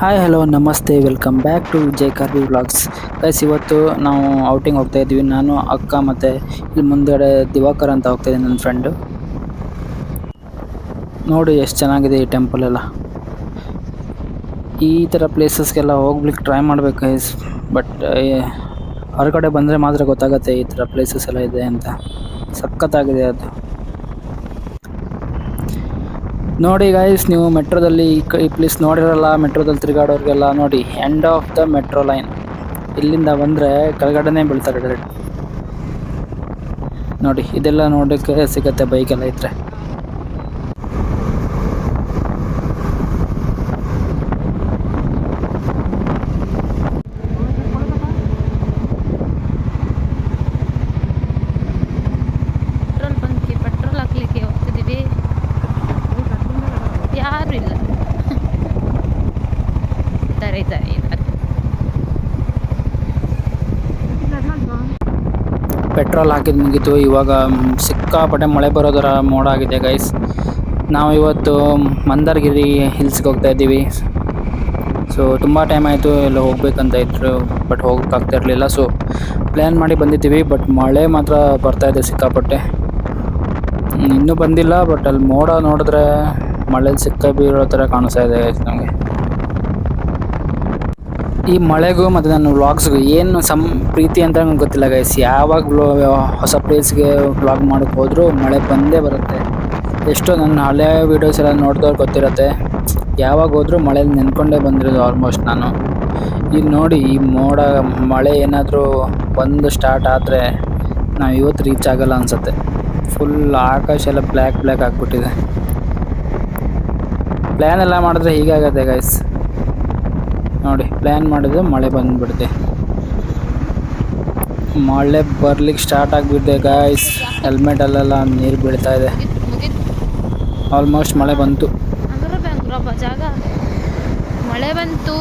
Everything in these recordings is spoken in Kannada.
ಹಾಯ್ ಹಲೋ ನಮಸ್ತೆ welcome back to Vijay Karvi vlogs. Guys, ಇವತ್ತು ನಾವು ಔಟಿಂಗ್ ಹೋಗ್ತಾ ಇದ್ವಿ. ನಾನು, ಅಕ್ಕ ಮತ್ತು ಇಲ್ಲಿ ಮುಂದೆಗಡೆ ದಿವಾಕರ್ ಅಂತ ಹೋಗ್ತಾ ಇದ್ದೀನಿ, ನನ್ನ ಫ್ರೆಂಡು. ನೋಡಿ ಎಷ್ಟು ಚೆನ್ನಾಗಿದೆ ಈ ಟೆಂಪಲ್ ಎಲ್ಲ. ಈ ಥರ ಪ್ಲೇಸಸ್ಗೆಲ್ಲ ಹೋಗ್ಲಿಕ್ಕೆ ಟ್ರೈ ಮಾಡ್ಬೇಕು ಗೈಸ್. ಬಟ್ ಹೊರಗಡೆ ಬಂದರೆ ಮಾತ್ರ ಗೊತ್ತಾಗುತ್ತೆ ಈ ಥರ ಪ್ಲೇಸಸ್ ಎಲ್ಲ ಇದೆ ಅಂತ. ಸಖತ್ತಾಗಿದೆ ಅದು. ನೋಡಿ ಗೈಸ್, ನೀವು ಮೆಟ್ರೋದಲ್ಲಿ ಈ ಪ್ಲೇಸ್ ನೋಡಿರಲ್ಲ. ಮೆಟ್ರೋದಲ್ಲಿ ತಿರುಗಾಡೋರಿಗೆಲ್ಲ ನೋಡಿ, end of the metro line. ಇಲ್ಲಿಂದ ಬಂದರೆ ಕೆಳಗಡೆನೇ ಬೀಳ್ತಾರೆ ಡೈರೆಕ್ಟ್. ನೋಡಿ, ಇದೆಲ್ಲ ನೋಡೋಕ್ಕೆ ಸಿಗುತ್ತೆ ಬೈಕೆಲ್ಲ ಇದ್ರೆ. ಪೆಟ್ರೋಲ್ ಹಾಕ್ಲಿಕ್ಕೆ ಹೋಗ್ತಿದ್ದೀವಿ. ಯಾರು ಇಲ್ಲ. ಇದ್ದಾರೆ. ಪೆಟ್ರೋಲ್ ಹಾಕಿದ್ದು ಮುಗೀತು. ಇವಾಗ ಸಿಕ್ಕಾಪಟ್ಟೆ ಮಳೆ ಬರೋದರ ಮೋಡ ಆಗಿದೆ ಗೈಸ್. ನಾವು ಇವತ್ತು ಮಂದಾರಗಿರಿ ಹಿಲ್ಸ್ಗೆ ಹೋಗ್ತಾ ಇದ್ದೀವಿ. ಸೊ ತುಂಬ ಟೈಮ್ ಆಯಿತು ಎಲ್ಲ ಹೋಗ್ಬೇಕಂತ ಇದ್ರು, ಬಟ್ ಹೋಗೋಕ್ಕಾಗ್ತಾ ಇರಲಿಲ್ಲ. ಸೊ ಪ್ಲ್ಯಾನ್ ಮಾಡಿ ಬಂದಿದ್ದೀವಿ. ಬಟ್ ಮಳೆ ಮಾತ್ರ ಬರ್ತಾಯಿದೆ ಸಿಕ್ಕಾಪಟ್ಟೆ. ಇನ್ನೂ ಬಂದಿಲ್ಲ, ಬಟ್ ಅಲ್ಲಿ ಮೋಡ ನೋಡಿದ್ರೆ ಮಳೇಲಿ ಸಿಕ್ಕ ಬೀಳೋ ಥರ ಕಾಣಿಸ್ತಾ ಇದೆ ನಮಗೆ. ಈ ಮಳೆಗೂ ಮತ್ತು ನನ್ನ ವ್ಲಾಗ್ಸ್ಗೂ ಏನು ಪ್ರೀತಿ ಅಂತ ನನಗೆ ಗೊತ್ತಿಲ್ಲ ಗೈಸ್. ಯಾವಾಗ ಹೊಸ ಪ್ಲೇಸ್ಗೆ ವ್ಲಾಗ್ ಮಾಡೋಕ್ಕೆ ಹೋದರೂ ಮಳೆ ಬಂದೇ ಬರುತ್ತೆ. ಎಷ್ಟೋ ನನ್ನ ಹಳೆಯ ವೀಡಿಯೋಸ್ ಎಲ್ಲ ನೋಡಿದವ್ರು ಗೊತ್ತಿರುತ್ತೆ. ಯಾವಾಗ ಹೋದರೂ ಮಳೇಲಿ ನೆನ್ಕೊಂಡೇ ಬಂದಿರೋದು ಆಲ್ಮೋಸ್ಟ್ ನಾನು. ಈಗ ನೋಡಿ, ಈ ಮಳೆ ಏನಾದರೂ ಬಂದು ಸ್ಟಾರ್ಟ್ ಆದರೆ ನಾವು ಇವತ್ತು ರೀಚ್ ಆಗಲ್ಲ ಅನಿಸುತ್ತೆ. ಫುಲ್ ಆಕಾಶ ಎಲ್ಲ ಬ್ಲ್ಯಾಕ್ ಆಗಿಬಿಟ್ಟಿದೆ. ಪ್ಲ್ಯಾನ್ ಎಲ್ಲ ಮಾಡಿದ್ರೆ ಹೀಗಾಗತ್ತೆ ಗೈಸ್. ನೋಡಿ, ಪ್ಲ್ಯಾನ್ ಮಾಡಿದ್ರೆ ಮಳೆ ಬಂದುಬಿಡುತ್ತೆ. ಮಳೆ ಬರ್ಲಿಕ್ಕೆ ಸ್ಟಾರ್ಟ್ ಆಗಿಬಿಟ್ಟಿದೆ ಗೈಸ್. ಹೆಲ್ಮೆಟಲ್ಲೆಲ್ಲ ನೀರು ಬೀಳ್ತಾ ಇದೆ. ಆಲ್ಮೋಸ್ಟ್ ಮಳೆ ಬಂತು. ಜಾಗ ಮಳೆ ಬಂತು.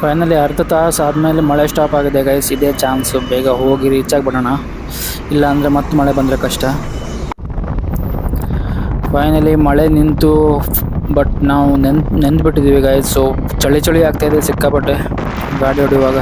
ಫೈನಲಿ ಅರ್ಧ ತಾಸು ಆದಮೇಲೆ ಮಳೆ ಸ್ಟಾಪ್ ಆಗಿದೆ ಗೈಸ್. ಇದೇ ಚಾನ್ಸು, ಬೇಗ ಹೋಗಿ ರೀಚ್ ಆಗಿಬಿಡೋಣ. ಇಲ್ಲಾಂದರೆ ಮತ್ತೆ ಮಳೆ ಬಂದರೆ ಕಷ್ಟ. ಫೈನಲಿ ಮಳೆ ನಿಂತು, ಬಟ್ ನಾವು ನೆಂದ್ಬಿಟ್ಟಿದ್ದೀವಿ ಗೈಸ್. ಸೊ ಚಳಿ ಆಗ್ತಾಯಿದೆ ಸಿಕ್ಕಾಪಟ್ಟೆ ಗಾಡಿ ಹೊಡೆಯುವಾಗ.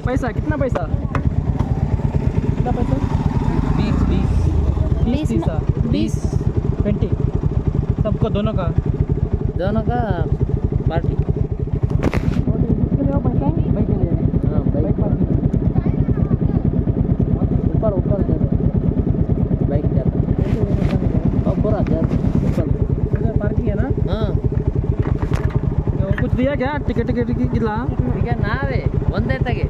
पैसा कितना पैसा 20 20 सबको दोनों का पार्टी बाइक के लिए हाँ बाइक ऊपर बाइक जाता ऊपर पार्किंग है ना। हाँ कुछ दिया क्या टिकट कितना नावे ಒಂದೇ ತಗೆ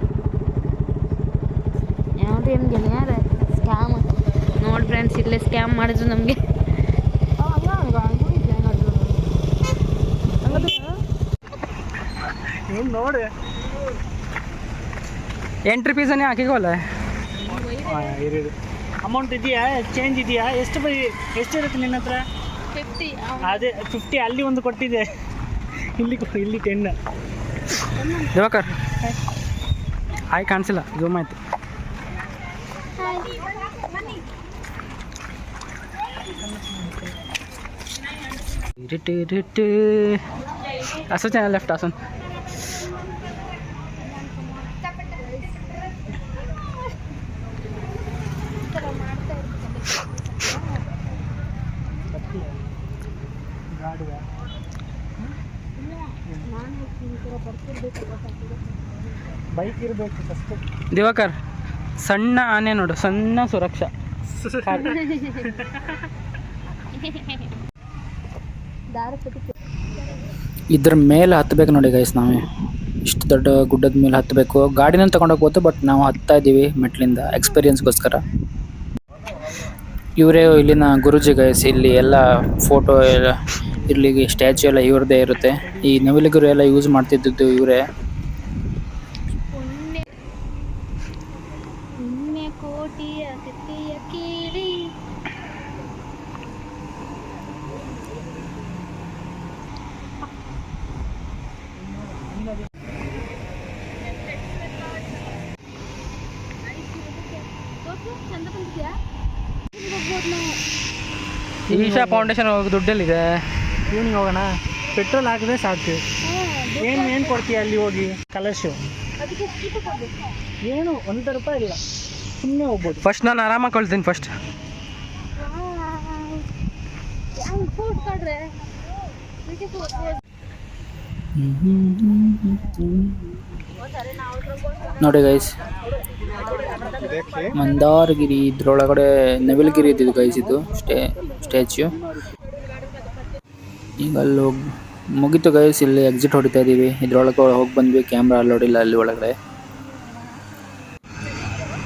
ಯಾವ್ದು ಎಮ್ಗೆ ಯಾರ ಸ್ಕ್ಯಾಮ್ ನೋಡಿ ಫ್ರೆಂಡ್ಸ್, ಇಲ್ಲೇ ಸ್ಕ್ಯಾಮ್ ಮಾಡಿದ್ರು ನಮಗೆ. ನೋಡಿ ಎಂಟ್ರಿ ಫೀಸನ್ನೇ ಹಾಕಿಗೋಲ್ಲ. ಅಮೌಂಟ್ ಇದೆಯಾ, ಚೇಂಜ್ ಇದೆಯಾ? ಎಷ್ಟಿರುತ್ತೆ ನಿನ್ನ ಹತ್ರ? 50. ಅದೇ 50 ಅಲ್ಲಿ ಒಂದು ಕೊಟ್ಟಿದೆ, ಇಲ್ಲಿ 10. ದಿವಾಕರ್ ಹಾಯ್ ಕಾಣಿಸಿಲ್ಲ, ಜೂಮ್ ಆಯ್ತು. ಹಾಯ್ असं चॅनल लेफ्ट असून ಬೈಕ್ ಇರಬೇಕು ಫಸ್ಟ್. ದಿವಾಕರ್ ಸಣ್ಣ ಆನೆ ನೋಡು, ಸಣ್ಣ ಸುರಕ್ಷಾ. ಇದ್ರ ಮೇಲೆ ಹತ್ತಬೇಕು ನೋಡಿ ಗೈಸ್. ನಾವೇ ಇಷ್ಟು ದೊಡ್ಡ ಗುಡ್ಡದ ಮೇಲೆ ಹತ್ತಬೇಕು. ಗಾಡಿನ ತಗೊಂಡೋಗ್ಬೋದು, ಬಟ್ ನಾವು ಹತ್ತಾ ಇದ್ದೀವಿ ಮೆಟ್ಲಿಂದ ಎಕ್ಸ್ಪೀರಿಯನ್ಸ್ಗೋಸ್ಕರ. ಇವರೇ ಇಲ್ಲಿನ ಗುರುಜಿ ಗೈಸ್. ಇಲ್ಲಿ ಎಲ್ಲ ಫೋಟೋ ಇರ್ಲಿಕ್ಕೆ ಸ್ಟ್ಯಾಚು ಎಲ್ಲ ಇವ್ರದ್ದೇ ಇರುತ್ತೆ. ಈ ನವಿಲುಗರು ಎಲ್ಲ ಯೂಸ್ ಮಾಡ್ತಿದ್ದದ್ದು ಇವರೇ. ಈಶಾ ಫೌಂಡೇಶನ್ ಹೋಗಿ ದುಡ್ಡಲ್ಲಿದೆ. ಈವ್ನಿಂಗ್ ಹೋಗೋಣ, ಪೆಟ್ರೋಲ್ ಹಾಕಿದ್ರೆ ಸಾಕು. ಏನು ಕೊಡ್ತೀಯ ಅಲ್ಲಿ ಹೋಗಿ? ಕಲರ್ಶು ಏನು ₹1 ಇಲ್ಲ, ಸುಮ್ಮನೆ ಹೋಗ್ಬೋದು. ಫಸ್ಟ್ ನಾನು ಆರಾಮಾಗಿ ಕಳ್ತೀನಿ. ಫಸ್ಟ್ ನೋಡಿ ಗೈಸ್, ಮಂದಾರಗಿರಿ ಇದ್ರೊಳಗಡೆ ನವಿಲಗಿರಿ ಇದ್ದಿದ್ದು ಗೈಸ್. ಇದು ಸ್ಟ್ಯಾಚ್ಯೂ. ಈಗ ಅಲ್ಲಿ ಮುಗೀತು ಗೈಸ್. ಇಲ್ಲಿ ಎಕ್ಸಿಟ್ ಹೊಡಿತಾ ಇದ್ದೀವಿ. ಇದ್ರೊಳಗೆ ಹೋಗಿ ಬಂದ್ವಿ. ಕ್ಯಾಮ್ರಾ ಅಲ್ಲೋಡಿಲ್ಲ ಅಲ್ಲಿ ಒಳಗಡೆ.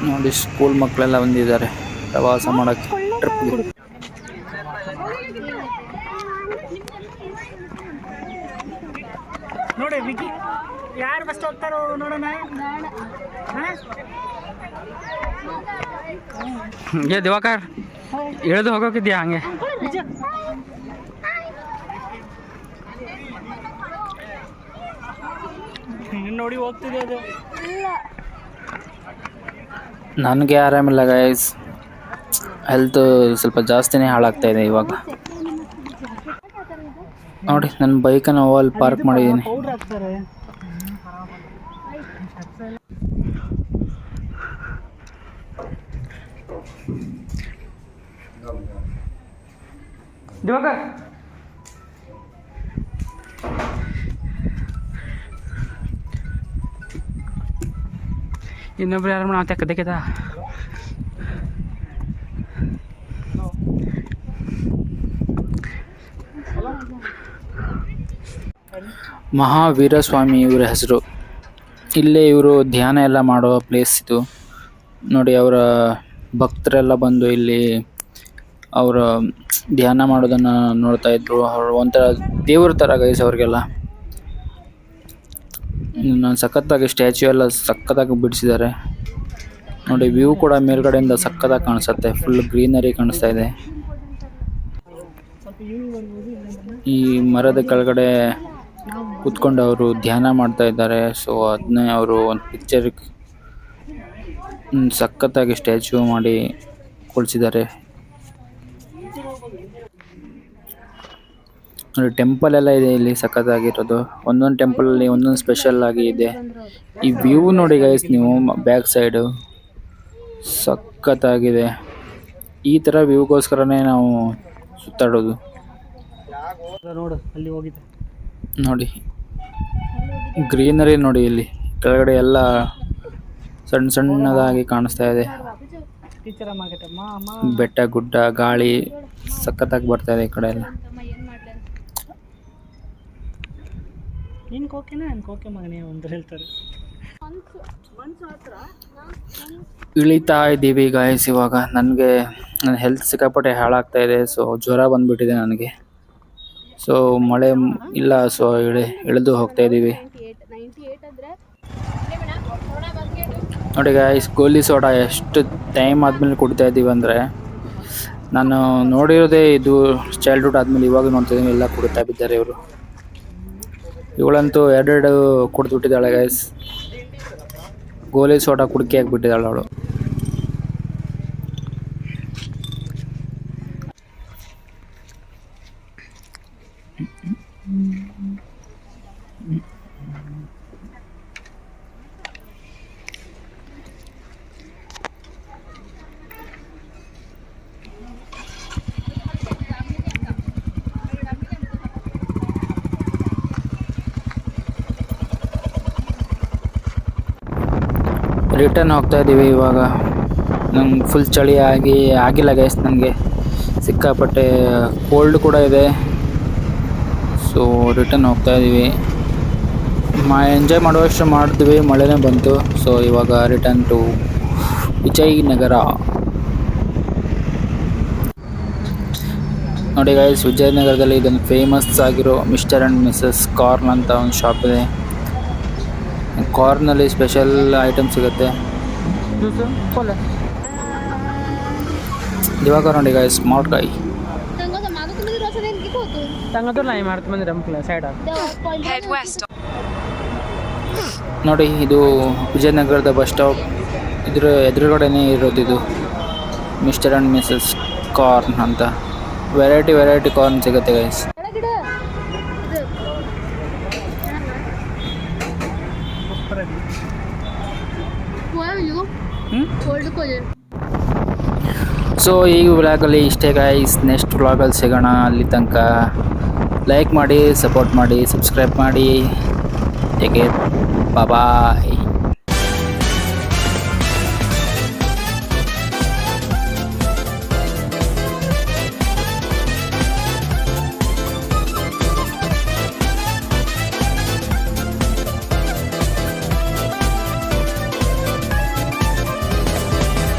ನೋಡಿ ಸ್ಕೂಲ್ ಮಕ್ಕಳೆಲ್ಲ ಬಂದಿದ್ದಾರೆ ಪ್ರವಾಸ ಮಾಡೋಕ್ಕೆ, ಟ್ರಿಪ್ಗೆ. ನೋಡಿ ವಿಕಿ, ಯಾರು ಫಸ್ಟ್ ಹೋಗ್ತಾರೋ ನೋಡೋಣ. ಏ ದಿವಾಕರ್, ಇಳಿದು ಹೋಗೋಕಿದ್ಯಾ ಹಂಗೆ? ನೋಡಿ ಹೋಗ್ತಿದೆ ಅದು. ನನಗೆ ಆರಾಮಿಲ್ಲ ಗೈಸ್. ಹೆಲ್ತ್ ಸ್ವಲ್ಪ ಜಾಸ್ತಿನೇ ಹಾಳಾಗ್ತಾ ಇದೆ ಇವಾಗ. ನೋಡಿ ನನ್ನ ಬೈಕನ್ನು ಅಲ್ಲಿ ಪಾರ್ಕ್ ಮಾಡಿದ್ದೀನಿ. ಪೌಡ್ರ್ ಹಾಕ್ತಾರೆ. ದಿವಾಕರ್, ಇನ್ನೊಬ್ರು ಯಾರು ನಾವು ತೆಕ್ಕದಕ್ಕಿದ. ಮಹಾವೀರ ಸ್ವಾಮಿ ಇವರ ಹೆಸರು. ಇಲ್ಲೇ ಇವರು ಧ್ಯಾನ ಎಲ್ಲ ಮಾಡೋ ಪ್ಲೇಸ್ ಇದು ನೋಡಿ. ಅವರ ಭಕ್ತರೆಲ್ಲ ಬಂದು ಇಲ್ಲಿ ಅವರ ಧ್ಯಾನ ಮಾಡೋದನ್ನು ನೋಡ್ತಾ ಇದ್ರು. ಅವರು ಒಂಥರ ದೇವ್ರ ಥರ ಗೈಸ್ ಅವ್ರಿಗೆಲ್ಲ. ಸಖತ್ತಾಗಿ ಸ್ಟ್ಯಾಚ್ಯೂ ಎಲ್ಲ ಸಖತ್ತಾಗಿ ಬಿಡಿಸಿದ್ದಾರೆ ನೋಡಿ. ವ್ಯೂ ಕೂಡ ಮೇಲ್ಗಡೆಯಿಂದ ಸಖತ್ತಾಗಿ ಕಾಣಿಸುತ್ತೆ. ಫುಲ್ ಗ್ರೀನರಿ ಕಾಣಿಸ್ತಾ ಇದೆ. ಈ ಮರದ ಕೆಳಗಡೆ ಕೂತ್ಕೊಂಡು ಅವರು ಧ್ಯಾನ ಮಾಡ್ತಾ ಇದ್ದಾರೆ. ಸೊ ಅದನ್ನೇ ಅವರು ಒಂದು ಪಿಕ್ಚರ್ ಸಖತ್ತಾಗಿ ಸ್ಟ್ಯಾಚ್ಯೂ ಮಾಡಿ ಕೊಳಿಸಿದ್ದಾರೆ ನೋಡಿ. ಟೆಂಪಲ್ ಎಲ್ಲ ಇದೆ ಇಲ್ಲಿ ಸಖತ್ತಾಗಿರೋದು. ಒಂದೊಂದು ಟೆಂಪಲಲ್ಲಿ ಒಂದೊಂದು ಸ್ಪೆಷಲ್ ಆಗಿ ಇದೆ. ಈ ವ್ಯೂ ನೋಡಿ ಗೈಸ್, ನೀವು ಬ್ಯಾಕ್ ಸೈಡು ಸಖತ್ತಾಗಿದೆ. ಈ ಥರ ವ್ಯೂಗೋಸ್ಕರನೇ ನಾವು ಸುತ್ತಾಡೋದು. ನೋಡು ಅಲ್ಲಿ ಹೋಗಿದೆ ನೋಡಿ, ಗ್ರೀನರಿ ನೋಡಿ. ಇಲ್ಲಿ ಕೆಳಗಡೆ ಎಲ್ಲ ಸಣ್ಣ ಸಣ್ಣದಾಗಿ ಕಾಣಿಸ್ತಾ ಇದೆ. ಬೆಟ್ಟ ಗುಡ್ಡ, ಗಾಳಿ ಸಖತ್ತಾಗಿ ಬರ್ತಾ ಇದೆ ಈ ಕಡೆ ಎಲ್ಲ. ಇಳಿತಾ ಇದ್ದೀವಿ ಗಾಯ್ಸ್ ಇವಾಗ. ನನಗೆ ನನ್ನ ಹೆಲ್ತ್ ಸಿಕ್ಕಾಪಟ್ಟೆ ಹಾಳಾಗ್ತಾ ಇದೆ. ಸೊ ಜ್ವರ ಬಂದ್ಬಿಟ್ಟಿದೆ ನನಗೆ. ಸೊ ಮಳೆ ಇಲ್ಲ, ಸೊ ಇಳಿದು ಹೋಗ್ತಾ ಇದ್ದೀವಿ ನೋಡಿ ಗಾಯ್ಸ್. ಗೋಲಿ ಸೋಡಾ ಎಷ್ಟು ಟೈಮ್ ಆದಮೇಲೆ ಕುಡಿತಾ ಇದ್ದೀವಿ ಅಂದರೆ, ನಾನು ನೋಡಿರೋದೇ ಇದು ಚೈಲ್ಡ್ಹುಡ್ ಆದಮೇಲೆ ಇವಾಗ ನೋಡ್ತಿದ್ದೀನಿ. ಎಲ್ಲ ಕುಡಿತಾ ಬಿದ್ದಾರೆ ಇವರು. ಇವಳಂತೂ ಎರಡೆರಡು ಕುಡಿದ್ಬಿಟ್ಟಿದ್ದಾಳೆ ಗೈಸ್. ಗೋಲಿ ಸೋಡಾ ಕುಡಿಕೆ ಆಗಿಬಿಟ್ಟಿದ್ದಾಳೆ ಅವಳು. ರಿಟರ್ನ್ ಹೋಗ್ತಾ ಇದ್ದೀವಿ ಇವಾಗ. ನಂಗೆ ಫುಲ್ ಚಳಿ ಆಗಿಲ್ಲ ಗೈಸ್, ನನಗೆ ಸಿಕ್ಕಾಪಟ್ಟೆ ಕೋಲ್ಡ್ ಕೂಡ ಇದೆ. ಸೊ ರಿಟರ್ನ್ ಹೋಗ್ತಾ ಇದ್ದೀವಿ. ಎಂಜಾಯ್ ಮಾಡುವಷ್ಟು ಮಾಡಿದ್ವಿ, ಮಳೆನೇ ಬಂತು. ಸೊ ಇವಾಗ ರಿಟರ್ನ್ ಟು ವಿಜಯನಗರ. ನೋಡಿ ಗೈಸ್, ವಿಜಯನಗರದಲ್ಲಿ ಇದೊಂದು ಫೇಮಸ್ ಆಗಿರೋ ಮಿಸ್ಟರ್ ಆ್ಯಂಡ್ ಮಿಸಸ್ ಕಾರ್ನ್ ಅಂತ ಒಂದು ಶಾಪ್ ಇದೆ. ಕಾರ್ನಲ್ಲಿ ಸ್ಪೆಷಲ್ ಐಟಮ್ ಸಿಗುತ್ತೆ. ಇವಾಗ ನೋಡಿ ಗೈಸ್, ಸ್ಮಾರ್ಟ್ ಗಾಯ್ ನೋಡಿ, ಇದು ವಿಜಯನಗರದ ಬಸ್ ಸ್ಟಾಪ್. ಇದ್ರ ಎದುರುಗಡೆನೇ ಇರೋದು ಮಿಸ್ಟರ್ ಆ್ಯಂಡ್ ಮಿಸಸ್ ಕಾರ್ನ್ ಅಂತ. ವೆರೈಟಿ ಕಾರ್ನ್ ಸಿಗುತ್ತೆ ಗೈಸ್. ಸೊ ಈ ವ್ಲಾಗಲ್ಲಿ ಇಷ್ಟೇ ಗೈಸ್. ನೆಕ್ಸ್ಟ್ ವ್ಲಾಗಲ್ಲಿ ಸಿಗೋಣ. ಅಲ್ಲಿ ತನಕ ಲೈಕ್ ಮಾಡಿ, ಸಪೋರ್ಟ್ ಮಾಡಿ, ಸಬ್ಸ್ಕ್ರೈಬ್ ಮಾಡಿ. ಟೇಕ್ ಕೇರ್, ಬಾಯ್.